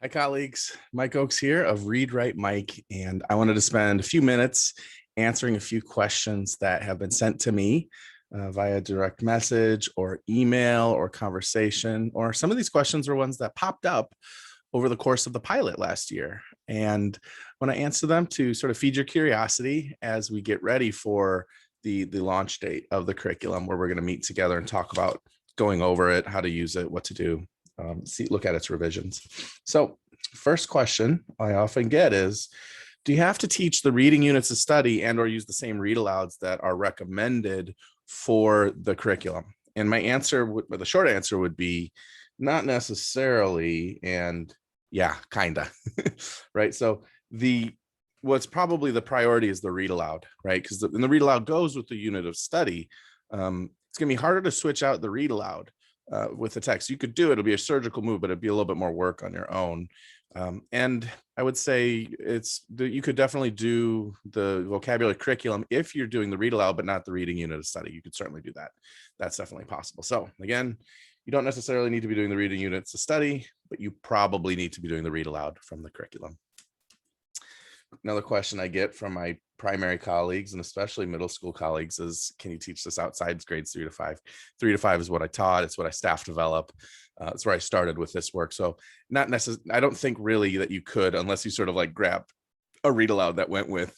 Hi, colleagues. Mike Oakes here of Read Write Mike, and I wanted to spend a few minutes answering a few questions that have been sent to me via direct message or email or conversation, or some of these questions are ones that popped up over the course of the pilot last year. And when I answer them to sort of feed your curiosity as we get ready for the launch date of the curriculum, where we're going to meet together and talk about going over it, how to use it, what to do. Look at its revisions. So first question I often get is, do you have to teach the reading units of study and or use the same read alouds that are recommended for the curriculum? And my answer, the short answer would be not necessarily, and yeah, kinda, right? So what's probably the priority is the read aloud, right? Because the read aloud goes with the unit of study. It's gonna be harder to switch out the read aloud with the text. You could do it, it'll be a surgical move, but it'd be a little bit more work on your own. And I would say you could definitely do the vocabulary curriculum if you're doing the read aloud, but not the reading unit of study. You could certainly do that. That's definitely possible. So again, you don't necessarily need to be doing the reading units of study, but you probably need to be doing the read aloud from the curriculum. Another question I get from my primary colleagues and especially middle school colleagues is, can you teach this outside grades 3 to 5? 3 to 5 is what I taught. It's what I staff develop. It's where I started with this work. So not necessarily, I don't think really that you could, unless you sort of like grab a read aloud that went with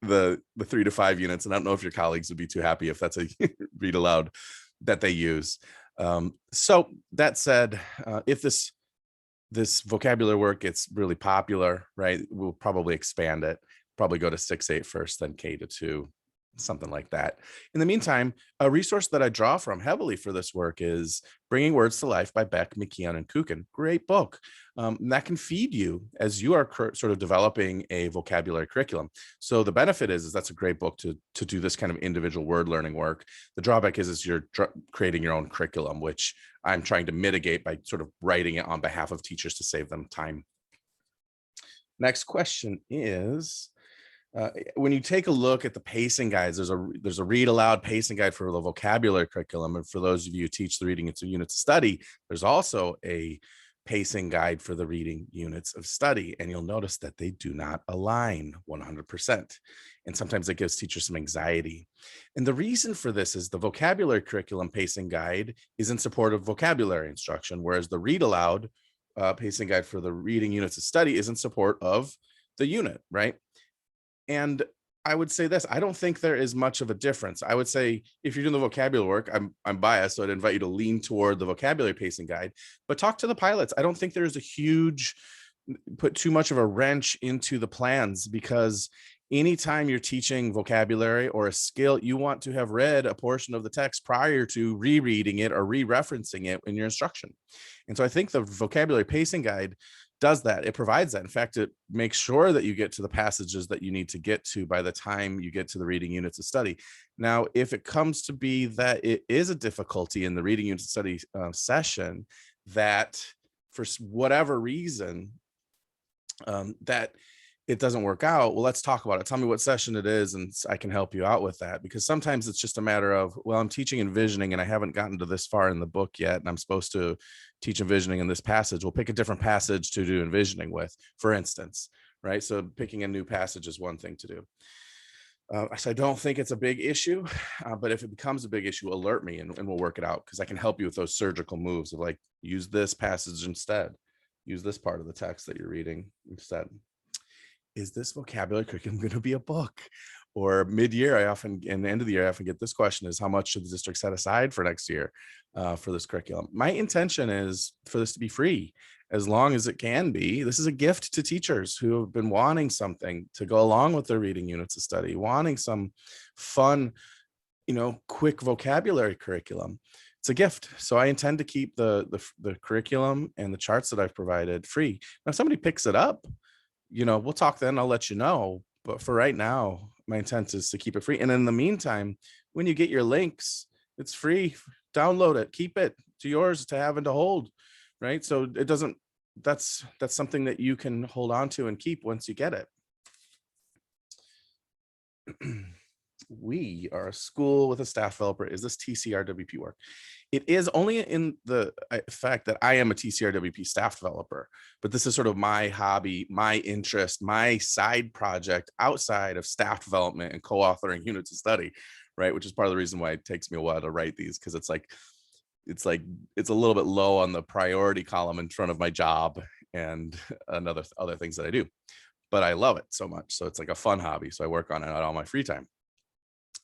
the 3 to 5 units. And I don't know if your colleagues would be too happy if that's a read aloud that they use. So that said, if this vocabulary work gets really popular, right, we'll probably expand it, probably go to 6-8 first, then K to 2, something like that. In the meantime, a resource that I draw from heavily for this work is Bringing Words to Life by Beck, McKeon, and Kukin. Great book. That can feed you as you are sort of developing a vocabulary curriculum. So the benefit is that's a great book to do this kind of individual word learning work. The drawback is you're creating your own curriculum, which I'm trying to mitigate by sort of writing it on behalf of teachers to save them time. Next question is, when you take a look at the pacing guides, there's a read aloud pacing guide for the vocabulary curriculum. And for those of you who teach the reading units of study, there's also a pacing guide for the reading units of study. And you'll notice that they do not align 100%. And sometimes it gives teachers some anxiety. And the reason for this is the vocabulary curriculum pacing guide is in support of vocabulary instruction, whereas the read aloud pacing guide for the reading units of study is in support of the unit, right? And I would say this, I don't think there is much of a difference. I would say if you're doing the vocabulary work, I'm biased, so I'd invite you to lean toward the vocabulary pacing guide, but talk to the pilots. I don't think there's put too much of a wrench into the plans, because anytime you're teaching vocabulary or a skill, you want to have read a portion of the text prior to rereading it or re-referencing it in your instruction. And so I think the vocabulary pacing guide does that. It provides that. In fact, it makes sure that you get to the passages that you need to get to by the time you get to the reading units of study. Now, if it comes to be that it is a difficulty in the reading units of study session, that for whatever reason, that it doesn't work out, well, let's talk about it. Tell me what session it is, and I can help you out with that. Because sometimes it's just a matter of, well, I'm teaching envisioning and I haven't gotten to this far in the book yet, and I'm supposed to teach envisioning in this passage. We'll pick a different passage to do envisioning with, for instance, right? So picking a new passage is one thing to do. So I don't think it's a big issue, but if it becomes a big issue, alert me and we'll work it out, because I can help you with those surgical moves of like, use this passage instead, use this part of the text that you're reading instead. Is this vocabulary curriculum going to be a book? Or mid-year, in the end of the year, I often get this question, is how much should the district set aside for next year for this curriculum? My intention is for this to be free, as long as it can be. This is a gift to teachers who have been wanting something to go along with their reading units of study, wanting some fun, quick vocabulary curriculum. It's a gift. So I intend to keep the curriculum and the charts that I've provided free. Now, if somebody picks it up, we'll talk then, I'll let you know. But for right now, my intent is to keep it free. And in the meantime, when you get your links, it's free. Download it, keep it to yours to have and to hold, right? So it doesn't, that's something that you can hold on to and keep once you get it. We are a school with a staff developer. Is this TCRWP work? It is only in the fact that I am a TCRWP staff developer, but this is sort of my hobby, my interest, my side project outside of staff development and co-authoring units of study, right? Which is part of the reason why it takes me a while to write these, because it's a little bit low on the priority column in front of my job and other things that I do. But I love it so much. So it's like a fun hobby. So I work on it on all my free time.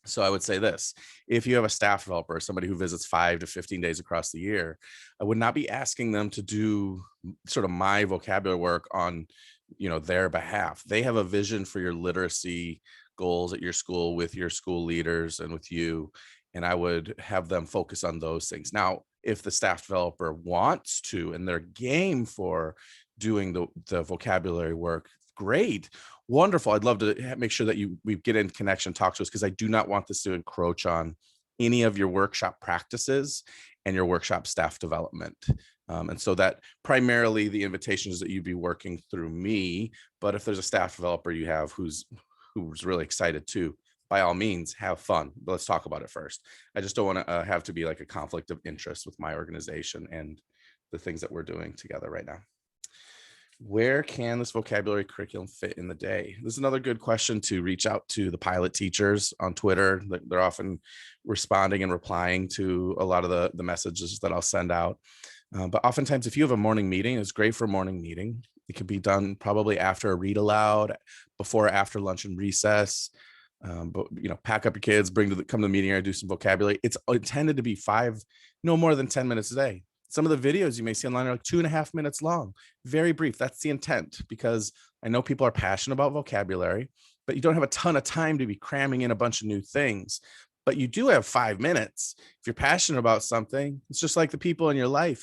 So I would say this: if you have a staff developer, somebody who visits 5 to 15 days across the year, I would not be asking them to do sort of my vocabulary work on, their behalf. They have a vision for your literacy goals at your school with your school leaders and with you. And I would have them focus on those things. Now, if the staff developer wants to and they're game for doing the vocabulary work, great. Wonderful. I'd love to make sure that we get in connection, talk to us, because I do not want this to encroach on any of your workshop practices and your workshop staff development. And so that primarily the invitation is that you'd be working through me. But if there's a staff developer you have who's really excited too, by all means, have fun. But let's talk about it first. I just don't want to have to be like a conflict of interest with my organization and the things that we're doing together right now. Where can this vocabulary curriculum fit in the day? This is another good question to reach out to the pilot teachers on Twitter. They're often responding and replying to a lot of the messages that I'll send out. But oftentimes, if you have a morning meeting, it's great for a morning meeting. It could be done probably after a read aloud, before or after lunch and recess. But pack up your kids, come to the meeting, or do some vocabulary. It's intended to be no more than 10 minutes a day. Some of the videos you may see online are like 2.5 minutes long, very brief. That's the intent, because I know people are passionate about vocabulary, but you don't have a ton of time to be cramming in a bunch of new things. But you do have 5 minutes. If you're passionate about something, it's just like the people in your life.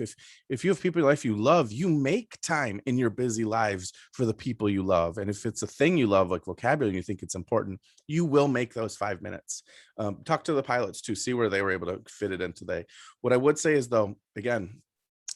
If you have people in your life you love, you make time in your busy lives for the people you love. And if it's a thing you love, like vocabulary, and you think it's important, you will make those 5 minutes. Talk to the pilots to see where they were able to fit it in today. What I would say is, though, again,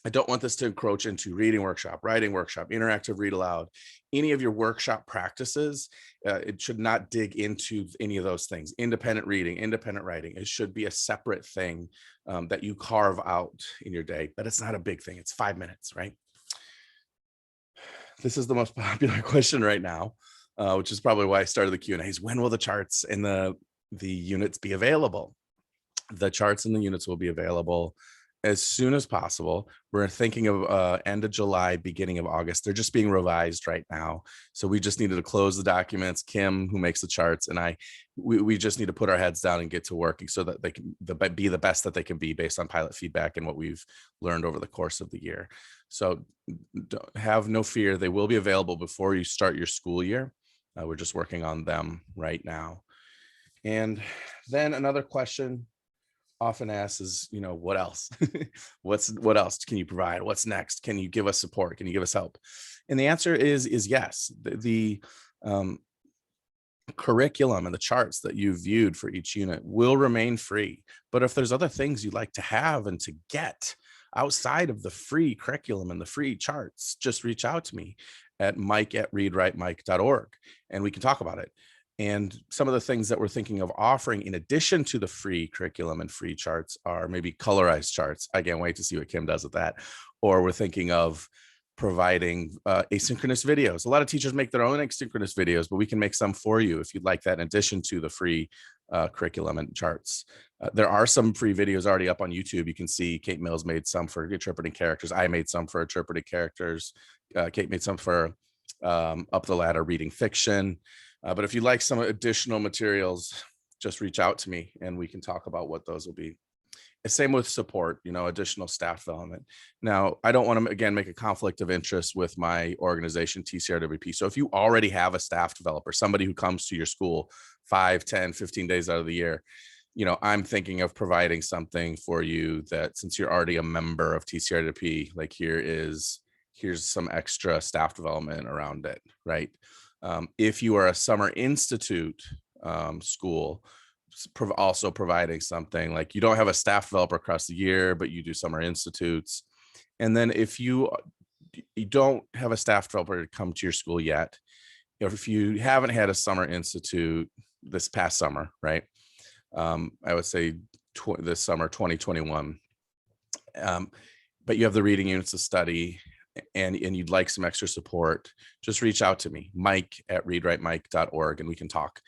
I don't want this to encroach into reading workshop, writing workshop, interactive read aloud, any of your workshop practices. It should not dig into any of those things. Independent reading, independent writing. It should be a separate thing that you carve out in your day, but it's not a big thing. It's 5 minutes, right? This is the most popular question right now, which is probably why I started the Q&As. When will the charts and the units be available? The charts and the units will be available as soon as possible. We're thinking of end of July, beginning of August. They're just being revised right now. So we just needed to close the documents. Kim, who makes the charts, and we just need to put our heads down and get to working so that they can be the best that they can be based on pilot feedback and what we've learned over the course of the year. So have no fear. They will be available before you start your school year. We're just working on them right now. And then another question often asked is, what else? What else can you provide? What's next? Can you give us support? Can you give us help? And the answer is yes. The curriculum and the charts that you viewed for each unit will remain free. But if there's other things you'd like to have and to get outside of the free curriculum and the free charts, just reach out to me at mike@readwritemike.org and we can talk about it. And some of the things that we're thinking of offering in addition to the free curriculum and free charts are maybe colorized charts. I can't wait to see what Kim does with that. Or we're thinking of providing asynchronous videos. A lot of teachers make their own asynchronous videos, but we can make some for you if you'd like that in addition to the free curriculum and charts. There are some free videos already up on YouTube. You can see Kate Mills made some for interpreting characters. I made some for interpreting characters. Kate made some for Up the Ladder reading fiction. But if you'd like some additional materials, just reach out to me and we can talk about what those will be. Same with support, additional staff development. Now, I don't want to, again, make a conflict of interest with my organization, TCRWP. So if you already have a staff developer, somebody who comes to your school 5, 10, 15 days out of the year, I'm thinking of providing something for you that, since you're already a member of TCRWP, like here's some extra staff development around it, right? If you are a summer institute school, also providing something like you don't have a staff developer across the year, but you do summer institutes. And then if you don't have a staff developer to come to your school yet, if you haven't had a summer institute this past summer, right? I would say this summer, 2021. But you have the reading units to study, and you'd like some extra support, just reach out to me, mike@readwritemike.org, and we can talk.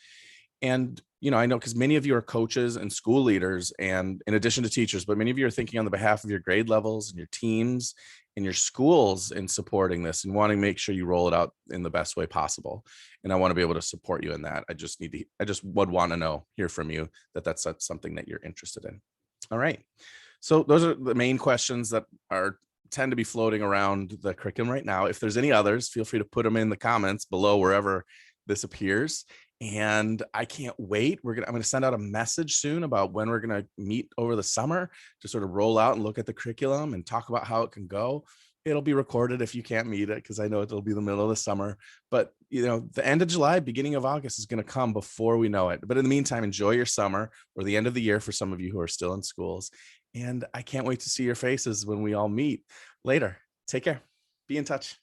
And, I know because many of you are coaches and school leaders, and in addition to teachers, but many of you are thinking on the behalf of your grade levels and your teams and your schools in supporting this and wanting to make sure you roll it out in the best way possible. And I want to be able to support you in that. I just would want to hear from you that that's something that you're interested in. All right. So those are the main questions that tend to be floating around the curriculum right now. If there's any others, feel free to put them in the comments below wherever this appears. And I can't wait. I'm going to send out a message soon about when we're going to meet over the summer to sort of roll out and look at the curriculum and talk about how it can go. It'll be recorded if you can't meet it, because I know it'll be the middle of the summer. But, the end of July, beginning of August is going to come before we know it. But in the meantime, enjoy your summer, or the end of the year for some of you who are still in schools. And I can't wait to see your faces when we all meet later. Take care. Be in touch.